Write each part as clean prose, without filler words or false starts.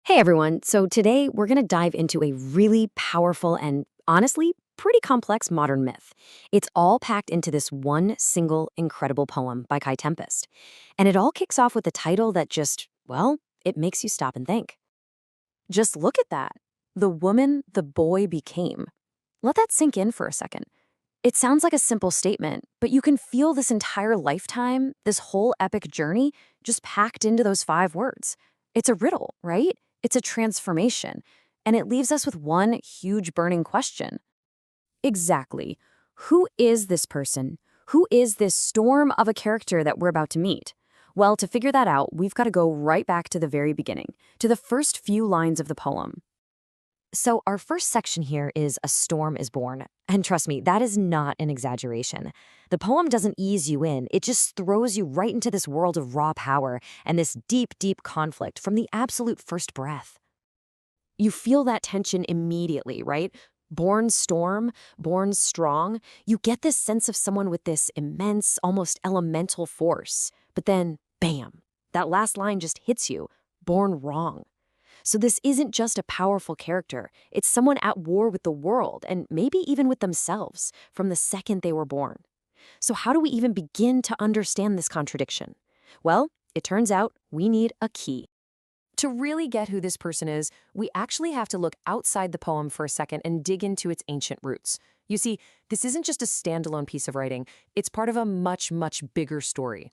Hey everyone, so today we're going to dive into a really powerful and honestly pretty complex modern myth. It's all packed into this one single incredible poem by Kae Tempest. And it all kicks off with a title that just, well, it makes you stop and think. Just look at that. The woman the boy became. Let that sink in for a second. It sounds like a simple statement, but you can feel this entire lifetime, this whole epic journey, just packed into those 5 words. It's a riddle, right? It's a transformation, and it leaves us with one huge burning question. Exactly. Who is this person? Who is this storm of a character that we're about to meet? Well, to figure that out, we've got to go right back to the very beginning, to the first few lines of the poem. So our first section here is "A storm is born." And trust me, that is not an exaggeration. The poem doesn't ease you in, it just throws you right into this world of raw power and this deep, deep conflict from the absolute first breath. You feel that tension immediately, right? Born storm, born strong. You get this sense of someone with this immense, almost elemental force. But then, bam, that last line just hits you. Born wrong. So this isn't just a powerful character. It's someone at war with the world and maybe even with themselves from the second they were born. So how do we even begin to understand this contradiction? Well, it turns out we need a key. To really get who this person is, we actually have to look outside the poem for a second and dig into its ancient roots. You see, this isn't just a standalone piece of writing. It's part of a much, much bigger story.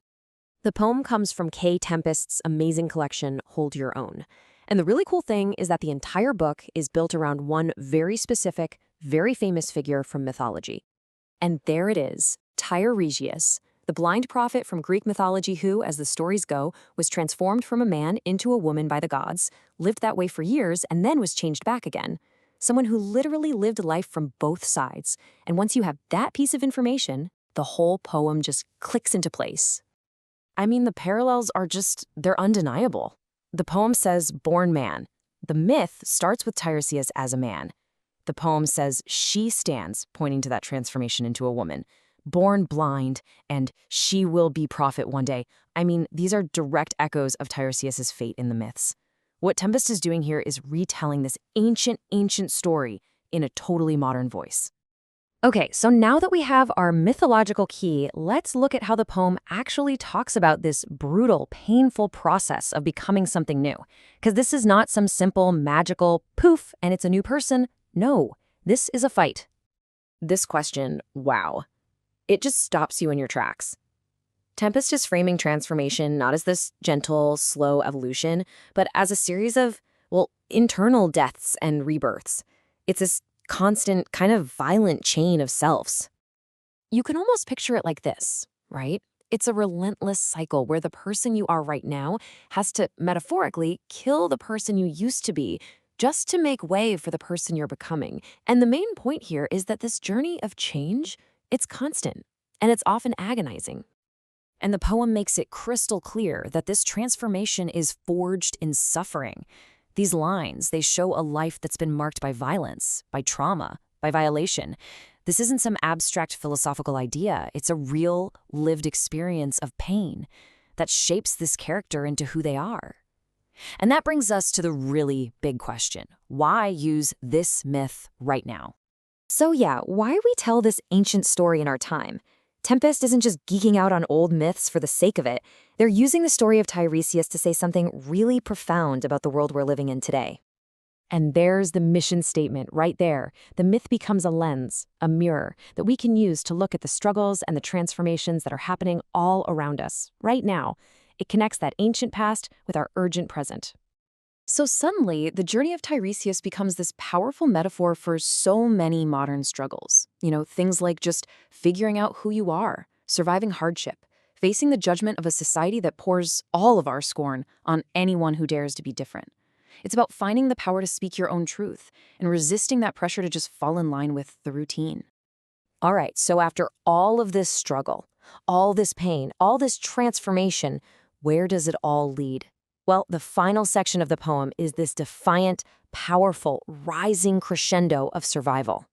The poem comes from Kae Tempest's amazing collection, Hold Your Own. And the really cool thing is that the entire book is built around one very specific, very famous figure from mythology. And there it is, Tiresias, the blind prophet from Greek mythology who, as the stories go, was transformed from a man into a woman by the gods, lived that way for years, and then was changed back again. Someone who literally lived life from both sides. And once you have that piece of information, the whole poem just clicks into place. I mean, the parallels are they're undeniable. The poem says, born man. The myth starts with Tiresias as a man. The poem says, she stands, pointing to that transformation into a woman. Born blind, and she will be prophet one day. I mean, these are direct echoes of Tiresias' fate in the myths. What Tempest is doing here is retelling this ancient, ancient story in a totally modern voice. Okay, so now that we have our mythological key, let's look at how the poem actually talks about this brutal, painful process of becoming something new. Because this is not some simple, magical poof, and it's a new person. No, this is a fight. This question, wow. It just stops you in your tracks. Tempest is framing transformation not as this gentle, slow evolution, but as a series of, internal deaths and rebirths. It's this constant, kind of violent chain of selves. You can almost picture it like this, right? It's a relentless cycle where the person you are right now has to, metaphorically, kill the person you used to be just to make way for the person you're becoming. And the main point here is that this journey of change, it's constant, and it's often agonizing. And the poem makes it crystal clear that this transformation is forged in suffering. These lines, they show a life that's been marked by violence, by trauma, by violation. This isn't some abstract philosophical idea. It's a real, lived experience of pain that shapes this character into who they are. And that brings us to the really big question. Why use this myth right now? So yeah, why retell this ancient story in our time? Tempest isn't just geeking out on old myths for the sake of it. They're using the story of Tiresias to say something really profound about the world we're living in today. And there's the mission statement right there. The myth becomes a lens, a mirror, that we can use to look at the struggles and the transformations that are happening all around us, right now. It connects that ancient past with our urgent present. So suddenly, the journey of Tiresias becomes this powerful metaphor for so many modern struggles. Things like just figuring out who you are, surviving hardship, facing the judgment of a society that pours all of our scorn on anyone who dares to be different. It's about finding the power to speak your own truth and resisting that pressure to just fall in line with the routine. All right, so after all of this struggle, all this pain, all this transformation, where does it all lead? Well, the final section of the poem is this defiant, powerful, rising crescendo of survival.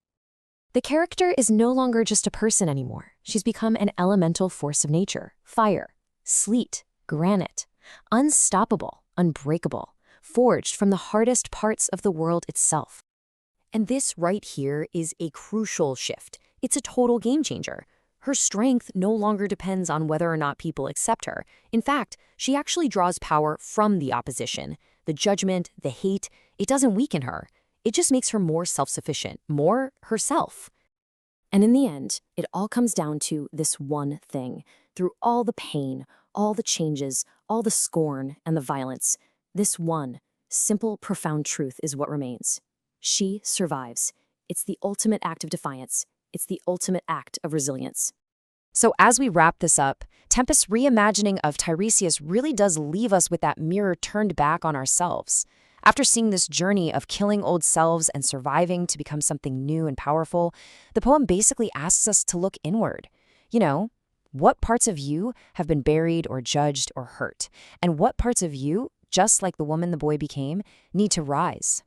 The character is no longer just a person anymore. She's become an elemental force of nature. Fire, sleet, granite. Unstoppable, unbreakable. forged from the hardest parts of the world itself. And this right here is a crucial shift. It's a total game changer. Her strength no longer depends on whether or not people accept her. In fact, she actually draws power from the opposition. The judgment, the hate, it doesn't weaken her. It just makes her more self-sufficient, more herself. And in the end, it all comes down to this one thing. Through all the pain, all the changes, all the scorn and the violence, this one simple, profound truth is what remains. She survives. It's the ultimate act of defiance. It's the ultimate act of resilience. So as we wrap this up, Tempest's reimagining of Tiresias really does leave us with that mirror turned back on ourselves. After seeing this journey of killing old selves and surviving to become something new and powerful, the poem basically asks us to look inward. What parts of you have been buried or judged or hurt? And what parts of you, just like the woman the boy became, need to rise?